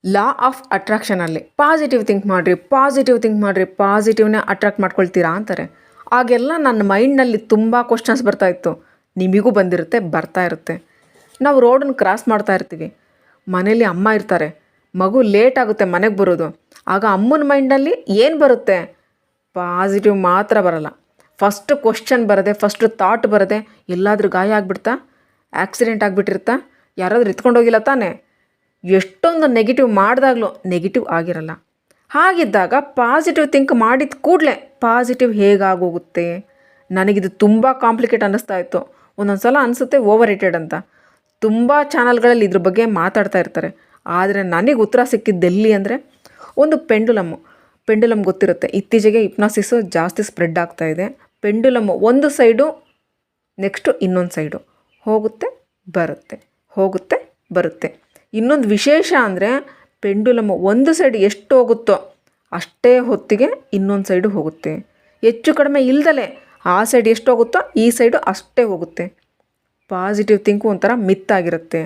Law of ಅಟ್ರಾಕ್ಷನಲ್ಲಿ positive think ಮಾಡಿರಿ, ಪಾಸಿಟಿವ್ನೇ attract ಮಾಡ್ಕೊಳ್ತೀರಾ ಅಂತಾರೆ. ಆಗೆಲ್ಲ ನನ್ನ ಮೈಂಡ್ನಲ್ಲಿ ತುಂಬ ಕ್ವಶನ್ಸ್ ಬರ್ತಾಯಿತ್ತು. ನಿಮಗೂ ಬರ್ತಾ ಇರುತ್ತೆ. ನಾವು ರೋಡನ್ನು ಕ್ರಾಸ್ ಮಾಡ್ತಾ ಇರ್ತೀವಿ, ಮನೇಲಿ ಅಮ್ಮ ಇರ್ತಾರೆ, ಮಗು ಲೇಟ್ ಆಗುತ್ತೆ ಮನೆಗೆ ಬರೋದು. ಆಗ ಅಮ್ಮನ ಮೈಂಡಲ್ಲಿ ಏನು ಬರುತ್ತೆ? ಪಾಸಿಟಿವ್ ಮಾತ್ರ ಬರಲ್ಲ. ಫಸ್ಟ್ ಕ್ವಶನ್ ಬರದೆ, ಫಸ್ಟ್ ಥಾಟ್ ಬರದೆ, ಎಲ್ಲಾದರೂ ಗಾಯ ಆಗಿಬಿಡ್ತಾ, ಆಕ್ಸಿಡೆಂಟ್ ಆಗಿಬಿಟ್ಟಿರ್ತಾ, ಯಾರಾದರೂ ಎತ್ಕೊಂಡೋಗಿಲ್ಲ ತಾನೇ. ಎಷ್ಟೊಂದು ನೆಗೆಟಿವ್ ಮಾಡಿದಾಗಲೂ ನೆಗೆಟಿವ್ ಆಗಿರಲ್ಲ. ಹಾಗಿದ್ದಾಗ ಪಾಸಿಟಿವ್ ಥಿಂಕ್ ಮಾಡಿದ ಕೂಡಲೇ ಪಾಸಿಟಿವ್ ಹೇಗಾಗೋಗುತ್ತೆ? ನನಗಿದು ತುಂಬ ಕಾಂಪ್ಲಿಕೇಟ್ ಅನ್ನಿಸ್ತಾ ಇತ್ತು. ಒಂದೊಂದು ಸಲ ಅನಿಸುತ್ತೆ ಓವರ್ ರೇಟೆಡ್ ಅಂತ. ತುಂಬ ಚಾನಲ್ಗಳಲ್ಲಿ ಇದ್ರ ಬಗ್ಗೆ ಮಾತಾಡ್ತಾ ಇರ್ತಾರೆ. ಆದರೆ ನನಗೆ ಉತ್ತರ ಸಿಕ್ಕಿದ್ದೆಲ್ಲಿ ಅಂದರೆ, ಒಂದು ಪೆಂಡುಲಮ್ ಗೊತ್ತಿರುತ್ತೆ. ಇತ್ತೀಚೆಗೆ ಹಿಪ್ನಾಸಿಸು ಜಾಸ್ತಿ ಸ್ಪ್ರೆಡ್ ಆಗ್ತಾ ಇದೆ. ಪೆಂಡುಲಮ್ ಒಂದು ಸೈಡು, ನೆಕ್ಸ್ಟು ಇನ್ನೊಂದು ಸೈಡು ಹೋಗುತ್ತೆ ಬರುತ್ತೆ. ಇನ್ನೊಂದು ವಿಶೇಷ ಅಂದರೆ, ಪೆಂಡುಲಮ್ ಒಂದು ಸೈಡ್ ಎಷ್ಟು ಹೋಗುತ್ತೋ ಅಷ್ಟೇ ಹೊತ್ತಿಗೆ ಇನ್ನೊಂದು ಸೈಡು ಹೋಗುತ್ತೆ. ಹೆಚ್ಚು ಕಡಿಮೆ ಇಲ್ದಲೆ ಆ ಸೈಡ್ ಎಷ್ಟು ಹೋಗುತ್ತೋ ಈ ಸೈಡು ಅಷ್ಟೇ ಹೋಗುತ್ತೆ. ಪಾಸಿಟಿವ್ ಥಿಂಕು ಒಂಥರ ಮಿತ್ತಾಗಿರುತ್ತೆ.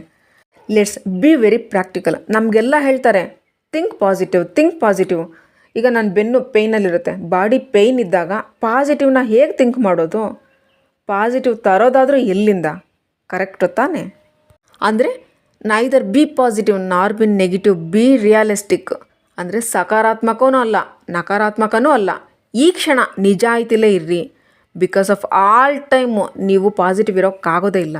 Let's be very practical. ನಮಗೆಲ್ಲ ಹೇಳ್ತಾರೆ ಥಿಂಕ್ ಪಾಸಿಟಿವ್. ಈಗ ನನ್ನ ಬೆನ್ನು ಪೇಯ್ನಲ್ಲಿರುತ್ತೆ, ಬಾಡಿ ಪೇಯ್ನ್ ಇದ್ದಾಗ ಪಾಸಿಟಿವ್ನ ಹೇಗೆ ಥಿಂಕ್ ಮಾಡೋದು? ಪಾಸಿಟಿವ್ ತರೋದಾದರೂ ಎಲ್ಲಿಂದ? ಕರೆಕ್ಟು ತಾನೇ? ಅಂದರೆ ನೈದರ್ ಬಿ ಪಾಸಿಟಿವ್ ನಾರ್ ಬಿ ನೆಗೆಟಿವ್, ಬಿ ರಿಯಾಲಿಸ್ಟಿಕ್. ಅಂದರೆ ಸಕಾರಾತ್ಮಕವೂ ಅಲ್ಲ, ನಕಾರಾತ್ಮಕನೂ ಅಲ್ಲ. ಈ ಕ್ಷಣ ನಿಜಾಯಿತಿಲೇ ಇರ್ರಿ. ಬಿಕಾಸ್ ಆಫ್ ಆಲ್ ಟೈಮು ನೀವು ಪಾಸಿಟಿವ್ ಇರೋಕ್ಕಾಗೋದೇ ಇಲ್ಲ.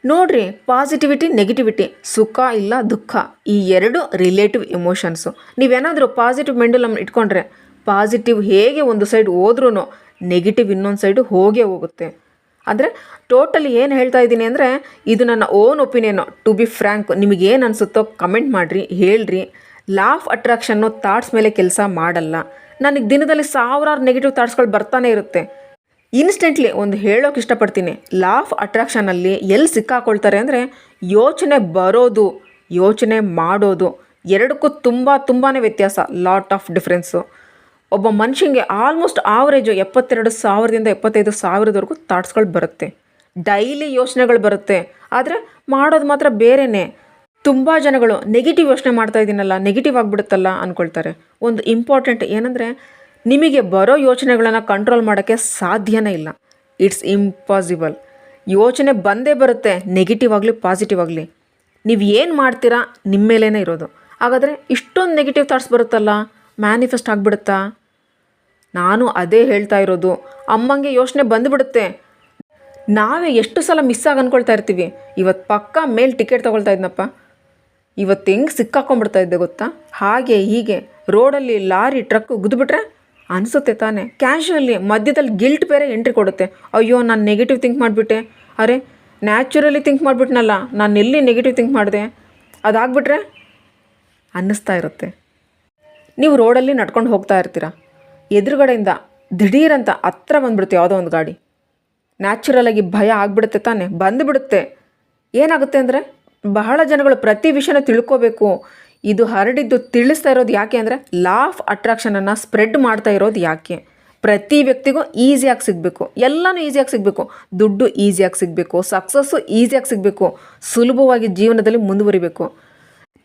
ನೋಡಿರಿ, ಪಾಸಿಟಿವಿಟಿ, ನೆಗೆಟಿವಿಟಿ, ಸುಖ ಇಲ್ಲ ದುಃಖ, ಈ ಎರಡು ರಿಲೇಟಿವ್ ಎಮೋಷನ್ಸು. ನೀವೇನಾದರೂ ಪಾಸಿಟಿವ್ ಮೆಂಡುಲಮ್ ಇಟ್ಕೊಂಡ್ರೆ ಪಾಸಿಟಿವ್ ಹೇಗೆ ಒಂದು ಸೈಡ್ ಹೋದ್ರೂ ನೆಗೆಟಿವ್ ಇನ್ನೊಂದು ಸೈಡು ಹೋಗೇ ಹೋಗುತ್ತೆ. ಅಂದರೆ ಟೋಟಲಿ ಏನು ಹೇಳ್ತಾ ಇದ್ದೀನಿ ಅಂದರೆ, ಇದು ನನ್ನ own opinion. To be frank, ನಿಮಗೇನು ಅನಿಸುತ್ತೋ ಕಮೆಂಟ್ ಮಾಡಿರಿ, ಹೇಳ್ರಿ. ಲಾ ಆಫ್ ಅಟ್ರಾಕ್ಷನ್ನು ಥಾಟ್ಸ್ ಮೇಲೆ ಕೆಲಸ ಮಾಡಲ್ಲ. ನನಗೆ ದಿನದಲ್ಲಿ ಸಾವಿರಾರು ನೆಗೆಟಿವ್ ಥಾಟ್ಸ್ಗಳು ಬರ್ತಾನೆ ಇರುತ್ತೆ. ಇನ್ಸ್ಟೆಂಟ್ಲಿ ಒಂದು ಹೇಳೋಕೆ ಇಷ್ಟಪಡ್ತೀನಿ, ಲಾ ಆಫ್ ಅಟ್ರಾಕ್ಷನಲ್ಲಿ ಎಲ್ಲಿ ಸಿಕ್ಕಾಕೊಳ್ತಾರೆ ಅಂದರೆ, ಯೋಚನೆ ಬರೋದು, ಯೋಚನೆ ಮಾಡೋದು ಎರಡಕ್ಕೂ ತುಂಬಾ ವ್ಯತ್ಯಾಸ, ಲಾಟ್ ಆಫ್ ಡಿಫ್ರೆನ್ಸು. ಒಬ್ಬ ಮನುಷ್ಯನಿಗೆ ಆಲ್ಮೋಸ್ಟ್ ಆವರೇಜು 72,000ದಿಂದ 75,000ವರೆಗೂ ಥಾಟ್ಸ್ಗಳು ಬರುತ್ತೆ. ಡೈಲಿ ಯೋಚನೆಗಳು ಬರುತ್ತೆ, ಆದರೆ ಮಾಡೋದು ಮಾತ್ರ ಬೇರೆಯೇ. ತುಂಬ ಜನಗಳು ನೆಗೆಟಿವ್ ಯೋಚನೆ ಮಾಡ್ತಾ ಇದ್ದೀನಲ್ಲ, ನೆಗೆಟಿವ್ ಆಗಿಬಿಡುತ್ತಲ್ಲ ಅಂದ್ಕೊಳ್ತಾರೆ. ಒಂದು ಇಂಪಾರ್ಟೆಂಟ್ ಏನಂದರೆ, ನಿಮಗೆ ಬರೋ ಯೋಚನೆಗಳನ್ನು ಕಂಟ್ರೋಲ್ ಮಾಡೋಕ್ಕೆ ಸಾಧ್ಯನೇ ಇಲ್ಲ. It's impossible. ಯೋಚನೆ ಬಂದೇ ಬರುತ್ತೆ, ನೆಗೆಟಿವ್ ಆಗಲಿ ಪಾಸಿಟಿವ್ ಆಗಲಿ. ನೀವು ಏನು ಮಾಡ್ತೀರಾ ನಿಮ್ಮ ಮೇಲೇ ಇರೋದು. ಹಾಗಾದರೆ ಇಷ್ಟೊಂದು ನೆಗೆಟಿವ್ ಥಾಟ್ಸ್ ಬರುತ್ತಲ್ಲ, ಮ್ಯಾನಿಫೆಸ್ಟ್ ಆಗಿಬಿಡುತ್ತಾ? ನಾನು ಅದೇ ಹೇಳ್ತಾ ಇರೋದು. ಅಮ್ಮಂಗೆ ಯೋಚನೆ ಬಂದುಬಿಡುತ್ತೆ. ನಾವೇ ಎಷ್ಟು ಸಲ ಮಿಸ್ ಆಗಿ ಅಂದ್ಕೊಳ್ತಾ ಇರ್ತೀವಿ, ಇವತ್ತು ಪಕ್ಕ ಮೇಲ್ ಟಿಕೆಟ್ ತೊಗೊಳ್ತಾ ಇದ್ನಪ್ಪ, ಇವತ್ತು ಹೆಂಗೆ ಸಿಕ್ಕಾಕೊಂಡ್ಬಿಡ್ತಾ ಇದ್ದೆ ಗೊತ್ತಾ, ಹಾಗೆ ಹೀಗೆ. ರೋಡಲ್ಲಿ ಲಾರಿ ಟ್ರಕ್ ಉಗಿದ್ಬಿಟ್ರೆ ಅನಿಸುತ್ತೆ ತಾನೇ. ಕ್ಯಾಶುವಲ್ಲಿ ಮಧ್ಯದಲ್ಲಿ ಗಿಲ್ಟ್ ಬೇರೆ ಎಂಟ್ರಿ ಕೊಡುತ್ತೆ. ಅಯ್ಯೋ, ನಾನು ನೆಗೆಟಿವ್ ಥಿಂಕ್ ಮಾಡಿಬಿಟ್ಟೆ, ಅರೆ ನ್ಯಾಚುರಲಿ ಥಿಂಕ್ ಮಾಡಿಬಿಟ್ನಲ್ಲ, ನಾನು ಎಲ್ಲಿ ನೆಗೆಟಿವ್ ಥಿಂಕ್ ಮಾಡಿದೆ, ಅದಾಗ್ಬಿಟ್ರೆ ಅನ್ನಿಸ್ತಾ ಇರುತ್ತೆ. ನೀವು ರೋಡಲ್ಲಿ ನಡ್ಕೊಂಡು ಹೋಗ್ತಾ ಇರ್ತೀರ, ಎದುರುಗಡೆಯಿಂದ ದಿಢೀರಂತ ಹತ್ರ ಬಂದುಬಿಡುತ್ತೆ ಯಾವುದೋ ಒಂದು ಗಾಡಿ. ನ್ಯಾಚುರಲಾಗಿ ಭಯ ಆಗಿಬಿಡುತ್ತೆ ತಾನೇ, ಬಂದುಬಿಡುತ್ತೆ. ಏನಾಗುತ್ತೆ ಅಂದರೆ, ಬಹಳ ಜನಗಳು ಪ್ರತಿ ವಿಷಯನ ತಿಳ್ಕೋಬೇಕು. ಇದು ಹರಡಿದ್ದು ತಿಳಿಸ್ತಾ ಇರೋದು ಯಾಕೆ ಅಂದರೆ, ಲಾ ಆಫ್ ಅಟ್ರಾಕ್ಷನನ್ನು ಸ್ಪ್ರೆಡ್ ಮಾಡ್ತಾ ಇರೋದು ಯಾಕೆ? ಪ್ರತಿ ವ್ಯಕ್ತಿಗೂ ಈಸಿಯಾಗಿ ಸಿಗಬೇಕು, ಎಲ್ಲನೂ ಈಸಿಯಾಗಿ ಸಿಗಬೇಕು, ದುಡ್ಡು ಈಸಿಯಾಗಿ ಸಿಗಬೇಕು, ಸಕ್ಸಸ್ಸು ಈಸಿಯಾಗಿ ಸಿಗಬೇಕು, ಸುಲಭವಾಗಿ ಜೀವನದಲ್ಲಿ ಮುಂದುವರಿಬೇಕು.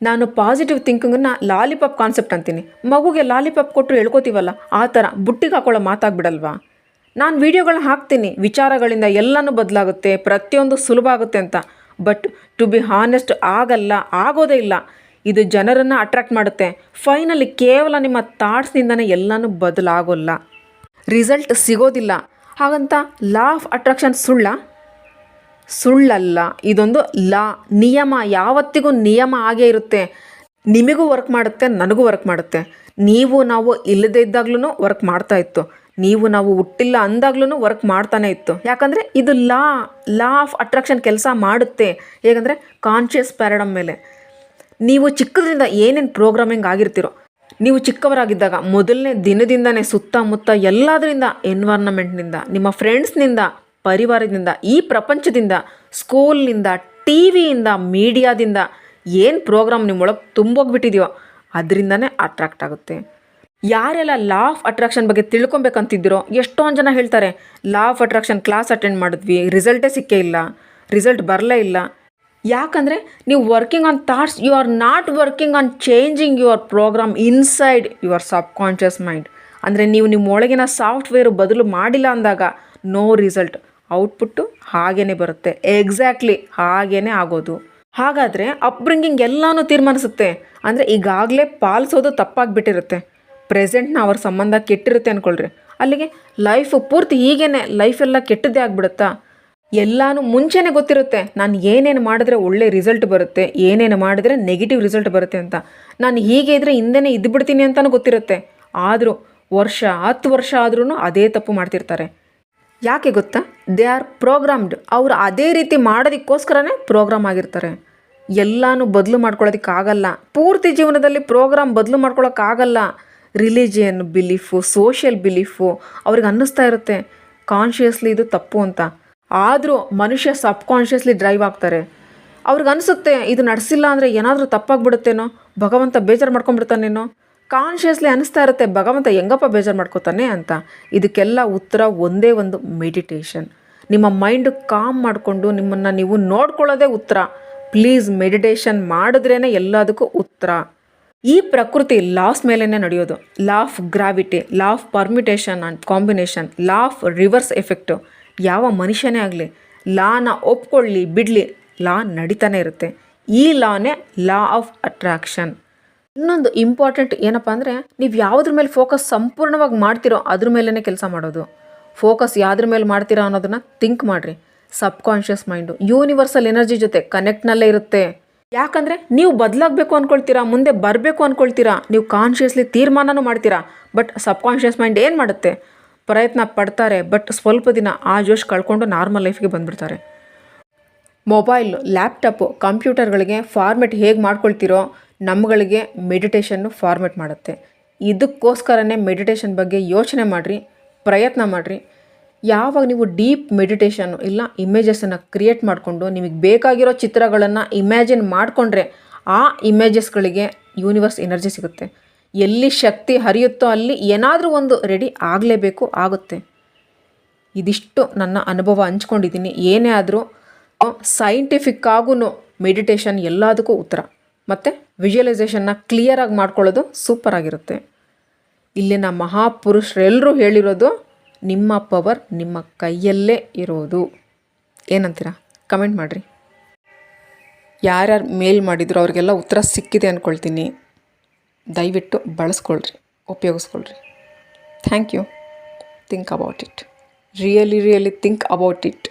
ನಾನು ಪಾಸಿಟಿವ್ ಥಿಂಕಿಂಗನ್ನು ಲಾಲಿಪಾಪ್ ಕಾನ್ಸೆಪ್ಟ್ ಅಂತೀನಿ. ಮಗುಗೆ ಲಾಲಿಪಾಪ್ ಕೊಟ್ಟರು ಹೇಳ್ಕೋತೀವಲ್ಲ, ಆ ಥರ ಬುಟ್ಟಿಗೆ ಹಾಕೊಳ್ಳೋ ಮಾತಾಗ್ಬಿಡಲ್ವಾ? ನಾನು ವೀಡಿಯೋಗಳನ್ನ ಹಾಕ್ತೀನಿ, ವಿಚಾರಗಳಿಂದ ಎಲ್ಲನೂ ಬದಲಾಗುತ್ತೆ, ಪ್ರತಿಯೊಂದು ಸುಲಭ ಆಗುತ್ತೆ ಅಂತ. ಬಟ್ ಟು ಬಿ ಹಾನೆಸ್ಟ್ ಆಗಲ್ಲ, ಆಗೋದೇ ಇಲ್ಲ. ಇದು ಜನರನ್ನು ಅಟ್ರ್ಯಾಕ್ಟ್ ಮಾಡುತ್ತೆ. ಫೈನಲಿ ಕೇವಲ ನಿಮ್ಮ ಥಾಟ್ಸ್ನಿಂದನೇ ಎಲ್ಲನೂ ಬದಲಾಗೋಲ್ಲ, ರಿಸಲ್ಟ್ ಸಿಗೋದಿಲ್ಲ. ಹಾಗಂತ ಲಾ ಆಫ್ ಅಟ್ರಾಕ್ಷನ್ ಸುಳ್ಳಲ್ಲ. ಇದೊಂದು ಲಾ, ನಿಯಮ. ಯಾವತ್ತಿಗೂ ನಿಯಮ ಆಗೇ ಇರುತ್ತೆ. ನಿಮಗೂ ವರ್ಕ್ ಮಾಡುತ್ತೆ, ನನಗೂ ವರ್ಕ್ ಮಾಡುತ್ತೆ. ನಾವು ಇಲ್ಲದೇ ಇದ್ದಾಗ್ಲೂ ವರ್ಕ್ ಮಾಡ್ತಾ ಇತ್ತು, ನಾವು ಹುಟ್ಟಿಲ್ಲ ಅಂದಾಗ್ಲೂ ವರ್ಕ್ ಮಾಡ್ತಾನೆ ಇತ್ತು. ಯಾಕಂದರೆ ಇದು ಲಾ ಆಫ್ ಅಟ್ರಾಕ್ಷನ್ ಕೆಲಸ ಮಾಡುತ್ತೆ. ಹೇಗಂದರೆ ಕಾನ್ಷಿಯಸ್ ಪ್ಯಾರಡಮ್ ಮೇಲೆ. ನೀವು ಚಿಕ್ಕದ್ರಿಂದ ಏನೇನು ಪ್ರೋಗ್ರಾಮಿಂಗ್ ಆಗಿರ್ತೀರೋ, ನೀವು ಚಿಕ್ಕವರಾಗಿದ್ದಾಗ ಮೊದಲನೇ ದಿನದಿಂದನೇ ಸುತ್ತಮುತ್ತ ಎಲ್ಲದರಿಂದ, ಎನ್ವೈರ್ನಮೆಂಟ್ನಿಂದ, ನಿಮ್ಮ ಫ್ರೆಂಡ್ಸ್ನಿಂದ, ಪರಿವಾರದಿಂದ, ಈ ಪ್ರಪಂಚದಿಂದ, ಸ್ಕೂಲ್ನಿಂದ, ಟಿ ವಿಯಿಂದ, ಮೀಡಿಯಾದಿಂದ ಏನು ಪ್ರೋಗ್ರಾಮ್ ನಿಮ್ಮೊಳಗೆ ತುಂಬೋಗ್ಬಿಟ್ಟಿದೆಯೋ ಅದರಿಂದನೇ ಅಟ್ರಾಕ್ಟ್ ಆಗುತ್ತೆ. ಯಾರೆಲ್ಲ ಲಾ ಆಫ್ ಅಟ್ರಾಕ್ಷನ್ ಬಗ್ಗೆ ತಿಳ್ಕೊಬೇಕಂತಿದ್ದೀರೋ, ಎಷ್ಟೊಂದು ಜನ ಹೇಳ್ತಾರೆ, law of attraction class attend ಮಾಡಿದ್ವಿ, ರಿಸಲ್ಟೇ ಸಿಕ್ಕೇ ಇಲ್ಲ, ರಿಸಲ್ಟ್ ಬರಲೇ ಇಲ್ಲ. ಯಾಕಂದರೆ ನೀವು working on thoughts, you are not working on changing your program inside your subconscious mind. ಅಂದರೆ ನೀವು ನಿಮ್ಮ ಒಳಗಿನ ಸಾಫ್ಟ್ವೇರು ಬದಲು ಮಾಡಿಲ್ಲ ಅಂದಾಗ ನೋ ರಿಸಲ್ಟ್, ಔಟ್ಪುಟ್ಟು ಹಾಗೇ ಬರುತ್ತೆ, ಎಕ್ಸಾಕ್ಟ್ಲಿ ಹಾಗೇ ಆಗೋದು. ಹಾಗಾದರೆ ಅಪ್ಬ್ರಿಂಗಿಂಗ್ ಎಲ್ಲನೂ ತೀರ್ಮಾನಿಸುತ್ತೆ. ಅಂದರೆ ಈಗಾಗಲೇ ಪಾಲಿಸೋದು ತಪ್ಪಾಗಿಬಿಟ್ಟಿರುತ್ತೆ, ಪ್ರೆಸೆಂಟ್ನ ಅವ್ರ ಸಂಬಂಧ ಕೆಟ್ಟಿರುತ್ತೆ ಅಂದ್ಕೊಳ್ರಿ, ಅಲ್ಲಿಗೆ ಲೈಫು ಪೂರ್ತಿ ಹೀಗೇ ಲೈಫೆಲ್ಲ ಕೆಟ್ಟದ್ದೇ ಆಗಿಬಿಡುತ್ತಾ? ಎಲ್ಲನೂ ಮುಂಚೆನೇ ಗೊತ್ತಿರುತ್ತೆ, ನಾನು ಏನೇನು ಮಾಡಿದ್ರೆ ಒಳ್ಳೆ ರಿಸಲ್ಟ್ ಬರುತ್ತೆ, ಏನೇನು ಮಾಡಿದ್ರೆ ನೆಗೆಟಿವ್ ರಿಸಲ್ಟ್ ಬರುತ್ತೆ ಅಂತ. ನಾನು ಹೀಗೆ ಇದ್ದರೆ ಹಿಂದೆನೇ ಇದ್ದುಬಿಡ್ತೀನಿ ಅಂತಲೂ ಗೊತ್ತಿರುತ್ತೆ. ಆದರೂ 10 ವರ್ಷ ಆದ್ರೂ ಅದೇ ತಪ್ಪು ಮಾಡ್ತಿರ್ತಾರೆ. ಯಾಕೆ ಗೊತ್ತಾ? They are programmed. ಅವರು ಅದೇ ರೀತಿ ಮಾಡೋದಕ್ಕೋಸ್ಕರನೇ ಪ್ರೋಗ್ರಾಮ್ ಆಗಿರ್ತಾರೆ. ಎಲ್ಲನೂ ಬದಲು ಮಾಡ್ಕೊಳ್ಳೋದಕ್ಕಾಗಲ್ಲ, ಪೂರ್ತಿ ಜೀವನದಲ್ಲಿ ಪ್ರೋಗ್ರಾಮ್ ಬದಲು ಮಾಡ್ಕೊಳ್ಳೋಕ್ಕಾಗಲ್ಲ. ರಿಲಿಜಿಯನ್ ಬಿಲೀಫು, ಸೋಷಿಯಲ್ ಬಿಲೀಫು ಅವ್ರಿಗೆ ಅನ್ನಿಸ್ತಾ ಇರುತ್ತೆ ಕಾನ್ಷಿಯಸ್ಲಿ ಇದು ತಪ್ಪು ಅಂತ. ಆದರೂ ಮನುಷ್ಯ ಸಬ್ಕಾನ್ಷಿಯಸ್ಲಿ ಡ್ರೈವ್ ಆಗ್ತಾರೆ. ಅವ್ರಿಗೆ ಅನಿಸುತ್ತೆ ಇದು ನಡೆಸಿಲ್ಲ ಅಂದರೆ ಏನಾದರೂ ತಪ್ಪಾಗ್ಬಿಡುತ್ತೇನೋ, ಭಗವಂತ ಬೇಜಾರು ಮಾಡ್ಕೊಂಡ್ಬಿಡ್ತಾನೇನೋ. ಕಾನ್ಷಿಯಸ್ಲಿ ಅನ್ನಿಸ್ತಾ ಇರುತ್ತೆ ಭಗವಂತ ಹೆಂಗಪ್ಪ ಬೇಜಾರು ಮಾಡ್ಕೋತಾನೆ ಅಂತ. ಇದಕ್ಕೆಲ್ಲ ಉತ್ತರ ಒಂದೇ ಒಂದು, ಮೆಡಿಟೇಷನ್. ನಿಮ್ಮ ಮೈಂಡು ಕಾಮ್ ಮಾಡಿಕೊಂಡು ನಿಮ್ಮನ್ನು ನೀವು ನೋಡ್ಕೊಳ್ಳೋದೇ ಉತ್ತರ. ಪ್ಲೀಸ್ ಮೆಡಿಟೇಷನ್ ಮಾಡಿದ್ರೇ ಎಲ್ಲದಕ್ಕೂ ಉತ್ತರ. ಈ ಪ್ರಕೃತಿ ಲಾಸ್ ಮೇಲೇ ನಡೆಯೋದು. Law of gravity, law of permutation and combination, law of reverse effect. ಯಾವ ಮನುಷ್ಯನೇ ಆಗಲಿ ಲಾನ ಒಪ್ಕೊಳ್ಳಿ ಬಿಡಲಿ, ಲಾ ನಡೀತಾನೆ ಇರುತ್ತೆ. ಈ ಲಾನೇ ಲಾ ಆಫ್ ಅಟ್ರಾಕ್ಷನ್. ಇನ್ನೊಂದು ಇಂಪಾರ್ಟೆಂಟ್ ಏನಪ್ಪ ಅಂದರೆ, ನೀವು ಯಾವುದ್ರ ಮೇಲೆ ಫೋಕಸ್ ಸಂಪೂರ್ಣವಾಗಿ ಮಾಡ್ತೀರೋ ಅದ್ರ ಮೇಲೇ ಕೆಲಸ ಮಾಡೋದು. ಫೋಕಸ್ ಯಾವುದ್ರ ಮೇಲೆ ಮಾಡ್ತೀರಾ ಅನ್ನೋದನ್ನು ಥಿಂಕ್ ಮಾಡಿರಿ. ಸಬ್ಕಾನ್ಷಿಯಸ್ ಮೈಂಡು ಯೂನಿವರ್ಸಲ್ ಎನರ್ಜಿ ಜೊತೆ ಕನೆಕ್ಟ್ನಲ್ಲೇ ಇರುತ್ತೆ. ಯಾಕಂದರೆ ನೀವು ಬದಲಾಗಬೇಕು ಅಂದ್ಕೊಳ್ತೀರಾ, ಮುಂದೆ ಬರಬೇಕು ಅಂದ್ಕೊಳ್ತೀರಾ, ನೀವು ಕಾನ್ಷಿಯಸ್ಲಿ ತೀರ್ಮಾನನೂ ಮಾಡ್ತೀರಾ. ಬಟ್ ಸಬ್ಕಾನ್ಷಿಯಸ್ ಮೈಂಡ್ ಏನು ಮಾಡುತ್ತೆ? ಪ್ರಯತ್ನ ಪಡ್ತಾರೆ, ಬಟ್ ಸ್ವಲ್ಪ ದಿನ ಆ ಜೋಶ್ ಕಳ್ಕೊಂಡು ನಾರ್ಮಲ್ ಲೈಫಿಗೆ ಬಂದುಬಿಡ್ತಾರೆ. ಮೊಬೈಲ್, ಲ್ಯಾಪ್ಟಾಪು, ಕಂಪ್ಯೂಟರ್ಗಳಿಗೆ ಫಾರ್ಮೆಟ್ ಹೇಗೆ ಮಾಡ್ಕೊಳ್ತೀರೋ ನಮ್ಮಗಳಿಗೆ ಮೆಡಿಟೇಷನ್ನು ಫಾರ್ಮೆಟ್ ಮಾಡುತ್ತೆ. ಇದಕ್ಕೋಸ್ಕರನೇ ಮೆಡಿಟೇಷನ್ ಬಗ್ಗೆ ಯೋಚನೆ ಮಾಡಿರಿ, ಪ್ರಯತ್ನ ಮಾಡಿರಿ. ಯಾವಾಗ ನೀವು ಡೀಪ್ ಮೆಡಿಟೇಷನ್ನು ಇಲ್ಲ ಇಮೇಜಸನ್ನು ಕ್ರಿಯೇಟ್ ಮಾಡಿಕೊಂಡು ನಿಮಗೆ ಬೇಕಾಗಿರೋ ಚಿತ್ರಗಳನ್ನು ಇಮ್ಯಾಜಿನ್ ಮಾಡಿಕೊಂಡ್ರೆ ಆ ಇಮೇಜಸ್ಗಳಿಗೆ ಯೂನಿವರ್ಸ್ ಎನರ್ಜಿ ಸಿಗುತ್ತೆ. ಎಲ್ಲಿ ಶಕ್ತಿ ಹರಿಯುತ್ತೋ ಅಲ್ಲಿ ಏನಾದರೂ ಒಂದು ರೆಡಿ ಆಗಲೇಬೇಕು, ಆಗುತ್ತೆ. ಇದಿಷ್ಟು ನನ್ನ ಅನುಭವ ಹಂಚ್ಕೊಂಡಿದ್ದೀನಿ. ಏನೇ ಆದರೂ ಸೈಂಟಿಫಿಕ್ಕಾಗೂ ಮೆಡಿಟೇಷನ್ ಎಲ್ಲದಕ್ಕೂ ಉತ್ತರ. ಮತ್ತು ವಿಜುವಲೈಸೇಷನ್ನ ಕ್ಲಿಯರಾಗಿ ಮಾಡ್ಕೊಳ್ಳೋದು ಸೂಪರಾಗಿರುತ್ತೆ. ಇಲ್ಲಿನ ಮಹಾಪುರುಷರೆಲ್ಲರೂ ಹೇಳಿರೋದು ನಿಮ್ಮ ಪವರ್ ನಿಮ್ಮ ಕೈಯಲ್ಲೇ ಇರೋದು. ಏನಂತೀರಾ? ಕಮೆಂಟ್ ಮಾಡಿರಿ. ಯಾರ್ಯಾರು ಮೇಲ್ ಮಾಡಿದ್ರು ಅವ್ರಿಗೆಲ್ಲ ಉತ್ತರ ಸಿಕ್ಕಿದೆ ಅಂದ್ಕೊಳ್ತೀನಿ. ದಯವಿಟ್ಟು ಬಳಸ್ಕೊಳ್ರಿ, ಉಪಯೋಗಿಸ್ಕೊಳ್ರಿ. Thank you. Think about it. Really think about it.